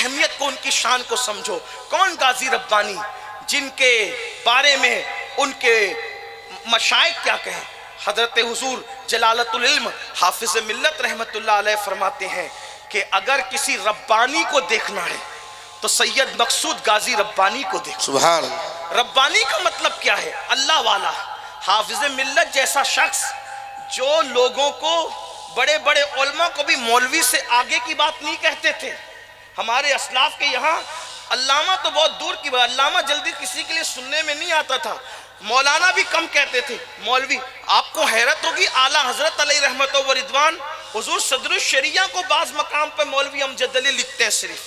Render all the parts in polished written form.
اہمیت کو، ان کی شان کو سمجھو۔ کون غازی ربانی، جن کے بارے میں ان کے مشائخ کیا کہیں؟ حضرت حضور جلالت العلم حافظ ملت رحمت اللہ علیہ فرماتے ہیں کہ اگر کسی ربانی کو دیکھنا ہے تو سید مقصود غازی ربانی کو دیکھو۔ سبحان اللہ۔ ربانی کا مطلب کیا ہے؟ اللہ والا۔ حافظ ملت جیسا شخص جو لوگوں کو، بڑے بڑے علماء کو بھی مولوی سے آگے کی بات نہیں کہتے تھے۔ ہمارے اسلاف کے یہاں علامہ تو بہت دور کی بات، علامہ جلدی کسی کے لیے سننے میں نہیں آتا تھا، مولانا بھی کم کہتے تھے، مولوی۔ آپ کو حیرت ہوگی، اعلیٰ حضرت علیہ رحمت و رضوان حضور صدر الشریعہ کو بعض مقام پہ مولوی امجد علی لکھتے ہیں صرف۔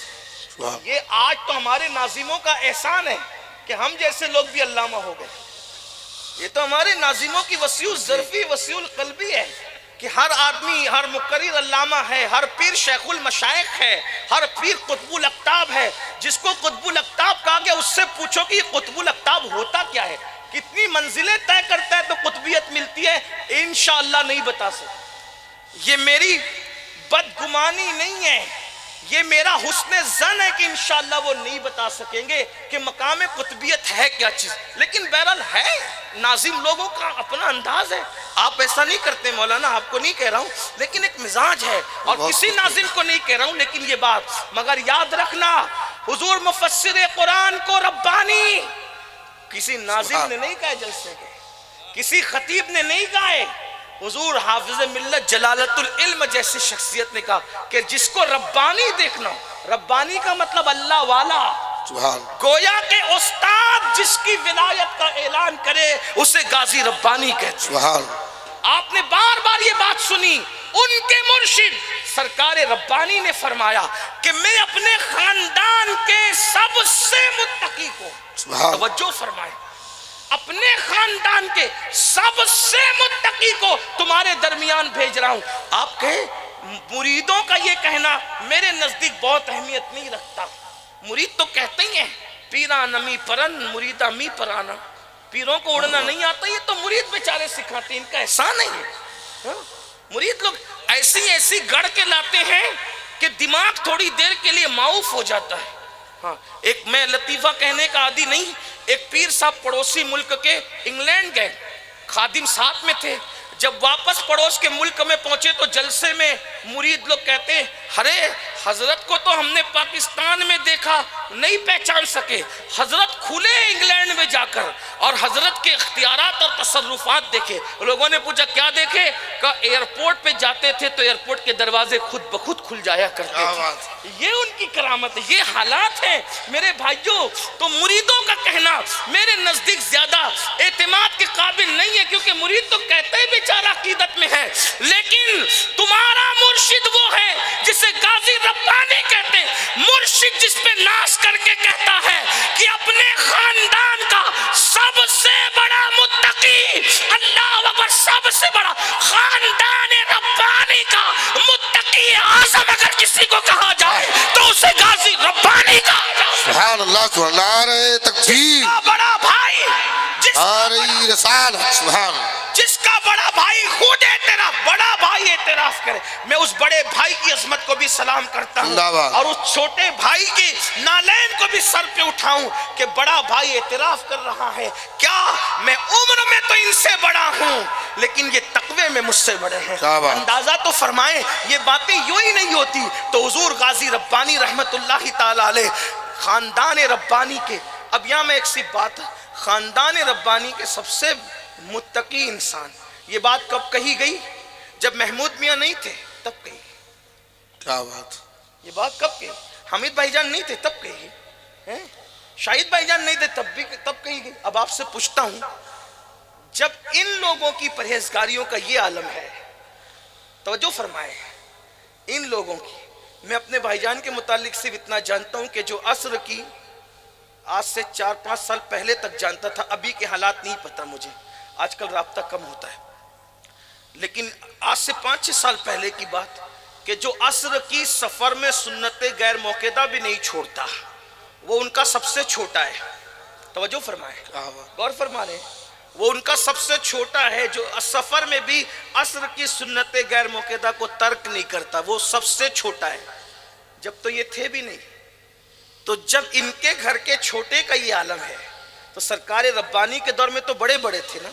یہ آج تو ہمارے ناظموں کا احسان ہے کہ ہم جیسے لوگ بھی علامہ ہو گئے۔ یہ تو ہمارے ناظموں کی وسیع الظرفی وسیع القلبی ہے کہ ہر آدمی، ہر مقرر علامہ ہے، ہر پیر شیخ المشائخ ہے، ہر پیر قطب الاقطاب ہے۔ جس کو قطب الاقطاب کہا گیا اس سے پوچھو کہ یہ قطب الاقطاب ہوتا کیا ہے، کتنی منزلیں طے کرتا ہے تو قطبیت ملتی ہے، انشاءاللہ نہیں بتا سکتے۔ یہ میری بدگمانی نہیں ہے، یہ میرا حسن ظن ہے کہ انشاءاللہ وہ نہیں بتا سکیں گے کہ مقام قطبیت ہے کیا چیز، لیکن بہرحال ہے، ناظم لوگوں کا اپنا انداز ہے۔ آپ ایسا نہیں کرتے مولانا، آپ کو نہیں کہہ رہا ہوں، لیکن ایک مزاج ہے، اور کسی ناظم کو نہیں کہہ رہا ہوں، لیکن یہ بات مگر یاد رکھنا، حضور مفسر قرآن کو ربانی کسی ناظم نے نہیں کہا جلسے کے، کسی خطیب نے نہیں گائے، حضور حافظ ملت جلالت العلم جیسی شخصیت نے کہا کہ جس کو ربانی دیکھنا، ربانی کا مطلب اللہ والا، گویا کہ استاد جس کی ولایت کا اعلان کرے اسے غازی ربانی کہتے ہیں۔ آپ نے بار بار یہ بات سنی، ان کے مرشد سرکار ربانی نے فرمایا کہ میں اپنے خاندان کے سب سے متقی کو، توجہ فرمائے، اپنے خاندان کے سب سے متقی کو تمہارے درمیان بھیج رہا ہوں۔ آپ کے مریدوں کا یہ کہنا میرے نزدیک بہت اہمیت نہیں رکھتا۔ مرید تو کہتے ہی ہیں پیران می پرن مریدہ می پرانا، پیروں کو اڑنا نہیں آتا، یہ تو مرید بیچارے سکھاتے ہیں، ان کا احسان نہیں ہے۔ مرید لوگ ایسی گڑ کے لاتے ہیں کہ دماغ تھوڑی دیر کے لیے معاف ہو جاتا ہے۔ ہاں، ایک میں لطیفہ کہنے کا عادی نہیں، ایک پیر صاحب پڑوسی ملک کے انگلینڈ گئے، خادم ساتھ میں تھے، جب واپس پڑوس کے ملک میں پہنچے تو جلسے میں مرید لوگ کہتے ہیں ارے حضرت کو تو ہم نے پاکستان میں دیکھا نہیں پہچان سکے، حضرت کھلے انگلینڈ میں جا کر اور حضرت کے اختیارات اور تصرفات دیکھے۔ لوگوں نے پوچھا کیا دیکھے؟ کہ ایئرپورٹ پہ جاتے تھے تو ایئرپورٹ کے دروازے خود بخود کھل جایا کرتے تھے۔ یہ ان کی کرامت ہے، یہ حالات ہیں میرے بھائیوں۔ تو مریدوں کا کہنا میرے نزدیک زیادہ اعتماد کے قابل نہیں ہے، کیونکہ مرید تو کہتے ہی بیچارہ عقیدت میں ہے، لیکن تمہارا مرشد وہ ہے جسے غازی ربانی کہتے ہیں، مرشد جس پہ ناز کر کے کہتا ہے کہ اپنے خاندان کا سب سے بڑا متقی اللہ اکبر، سب سے بڑا خاندان ربانی کا متقی اعظم اگر کسی کو کہا جائے تو اسے غازی ربانی کہا جائے۔ سبحان اللہ، سبحان اللہ، نعرہ تکبیر، جس کا بڑا بھائی، نعرہ رسالت، سبحان اللہ، جس کا بڑا بھائی خود اعتراف، بڑا بھائی اعتراف کرے، میں اس بڑے بھائی کی عظمت کو بھی سلام کرتا ہوں اور اس چھوٹے بھائی کی نالین کو بھی سر پہ اٹھاؤں کہ بڑا بھائی اعتراف کر رہا ہے، کیا میں عمر میں تو ان سے بڑا ہوں لیکن یہ تقوی میں مجھ سے بڑے ہیں۔ اندازہ تو فرمائیں، یہ باتیں یوں ہی نہیں ہوتی تو حضور غازی ربانی رحمت اللہ تعالی علیہ خاندان ربانی کے، اب یہاں میں ایک سی بات، خاندان ربانی کے سب سے متقی انسان، یہ بات کب کہی گئی؟ جب محمود میاں نہیں تھے تب کہی گئی۔ کیا بات، یہ بات کب کہی؟ حمید بھائی جان نہیں تھے تب کہی گئی، شاہد بھائی جان نہیں تھے تب کہی گئی۔ اب آپ سے پوچھتا ہوں، جب ان لوگوں کی پرہیزگاریوں کا یہ عالم ہے، توجہ فرمائے، ان لوگوں کی، میں اپنے بھائی جان کے متعلق صرف اتنا جانتا ہوں کہ جو عصر کی آج سے 4-5 سال پہلے تک جانتا تھا، ابھی کے حالات نہیں پتہ مجھے، آج کل رابطہ کم ہوتا ہے، لیکن آج سے 5-6 سال پہلے کی بات کہ جو عصر کی سفر میں سنت غیر موقعہ بھی نہیں چھوڑتا، وہ ان کا سب سے چھوٹا ہے۔ توجہ فرمائے، غور فرما رہے ہیں، وہ ان کا سب سے چھوٹا ہے جو سفر میں بھی عصر کی سنت غیر موقعہ کو ترک نہیں کرتا، وہ سب سے چھوٹا ہے۔ جب تو یہ تھے بھی نہیں، تو جب ان کے گھر کے چھوٹے کا یہ عالم ہے تو سرکار ربانی کے دور میں تو بڑے بڑے تھے نا،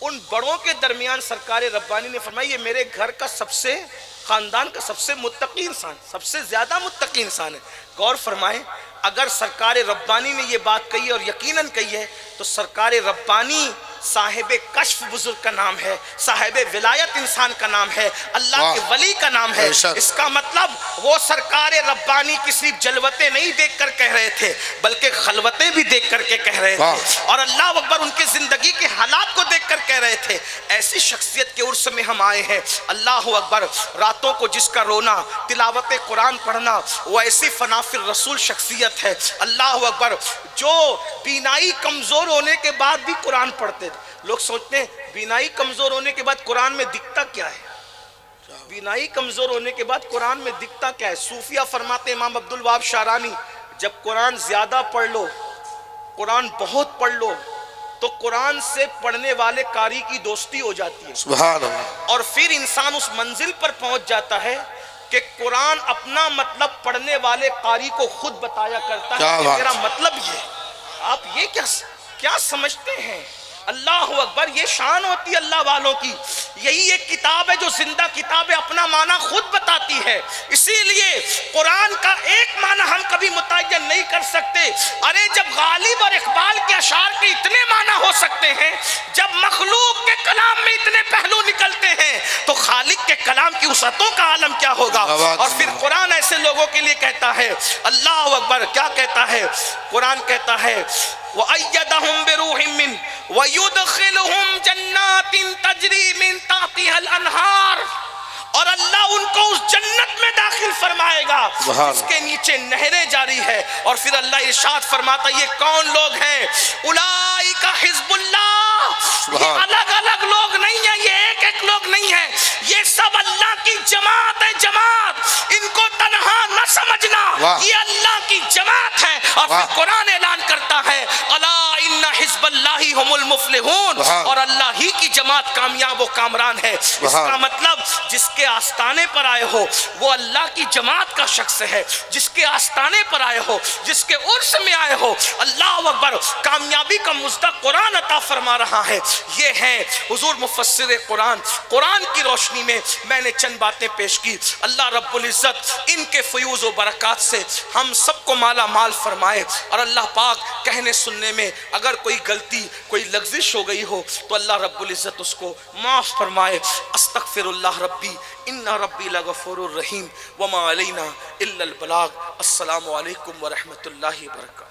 ان بڑوں کے درمیان سرکار ربانی نے فرمایا یہ میرے گھر کا سب سے، خاندان کا سب سے متقی انسان، سب سے زیادہ متقی انسان ہے۔ غور فرمائیں، اگر سرکار ربانی نے یہ بات کہی اور یقیناً کہی ہے تو سرکار ربانی صاحب کشف بزرگ کا نام ہے، صاحب ولایت انسان کا نام ہے، اللہ کے ولی کا نام ہے۔ اس کا مطلب وہ سرکار ربانی کی صرف جلوتیں نہیں دیکھ کر کہہ رہے تھے بلکہ خلوتیں بھی دیکھ کر کے کہہ رہے تھے، اور اللہ اکبر ان کے زندگی کے حالات کو دیکھ کر کہہ رہے تھے۔ ایسی شخصیت کے عرس میں ہم آئے ہیں، اللہ اکبر، راتوں کو جس کا رونا، تلاوت قرآن پڑھنا، وہ ایسی فنافر رسول شخصیت ہے، اللہ اکبر، جو بینائی کمزور ہونے کے بعد بھی قرآن پڑھتے تھے۔ لوگ سوچتے ہیں بینائی کمزور ہونے کے بعد قرآن میں دکھتا کیا ہے؟ بینائی کمزور ہونے کے بعد قرآن میں دکھتا کیا ہے؟ صوفیہ فرماتے ہیں، امام عبدالوہاب شعرانی، جب قرآن زیادہ پڑھ لو، قرآن بہت پڑھ لو تو قرآن سے پڑھنے والے قاری کی دوستی ہو جاتی ہے، سبحان اللہ، اور پھر انسان اس منزل پر پہنچ جاتا ہے کہ قرآن اپنا مطلب پڑھنے والے قاری کو خود بتایا کرتا ہے کہ میرا مطلب یہ۔ آپ یہ کیا سمجھتے ہیں؟ اللہ اکبر، یہ شان ہوتی ہے اللہ والوں کی۔ یہی ایک کتاب ہے جو زندہ کتاب ہے، اپنا معنی خود بتاتی ہے۔ اسی لیے قرآن کا ایک معنی ہم کبھی متعین نہیں کر سکتے۔ ارے جب غالب اور اقبال کے اشعار کے اتنے معنی ہو سکتے ہیں، جب مخلوق کے کلام میں اتنے پہلو نکلتے ہیں، تو خالق کے کلام کی وسعتوں کا عالم کیا ہوگا؟ اور پھر قرآن ایسے لوگوں کے لیے کہتا ہے، اللہ اکبر، کیا کہتا ہے قرآن؟ کہتا ہے وَأَيَّدَهُمْ بِرُوحٍ مِّنْهُ وَيُدْخِلُهُمْ جَنَّاتٍ تَجْرِي مِن تَحْتِهَا الْأَنْهَارُ، اور اللہ ان کو اس جنت میں داخل فرمائے گا جس کے نیچے نہریں جاری ہے۔ اور پھر اللہ ارشاد فرماتا ہے، یہ کون لوگ ہیں؟ اولئک حزب اللہ، یہ الگ الگ لوگ نہیں ہیں، یہ ایک ایک لوگ نہیں ہیں، یہ سب اللہ کی جماعت ہے، جماعت۔ ان کو تنہا نہ سمجھنا، یہ اللہ کی جماعت ہے۔ اور پھر قرآن اعلان کرتا ہے، الا ان حزب اللہ هم المفلحون، اور اللہ ہی کی جماعت کامیاب و کامران ہے۔ اس کا مطلب جس کے آستانے پر آئے ہو وہ اللہ کی جماعت کا شخص ہے، جس کے آستانے پر آئے ہو، جس کے عرس میں آئے ہو، اللہ اکبر، کامیابی کا مژدہ قرآن عطا فرما رہا ہے۔ یہ ہیں حضور مفسر قرآن۔ قرآن کی روشنی میں میں نے چند باتیں پیش کی۔ اللہ رب العزت ان کے فیوز و برکات سے ہم سب کو مالا مال فرمائے، اور اللہ پاک کہنے سننے میں اگر کوئی غلطی، کوئی لغزش ہو گئی ہو تو اللہ رب العزت اس کو معاف فرمائے۔ استغفر اللہ ربی ان ربی لغفور الرحیم وما علینا الا البلاغ۔ السلام علیکم ورحمۃ اللہ وبرکاتہ۔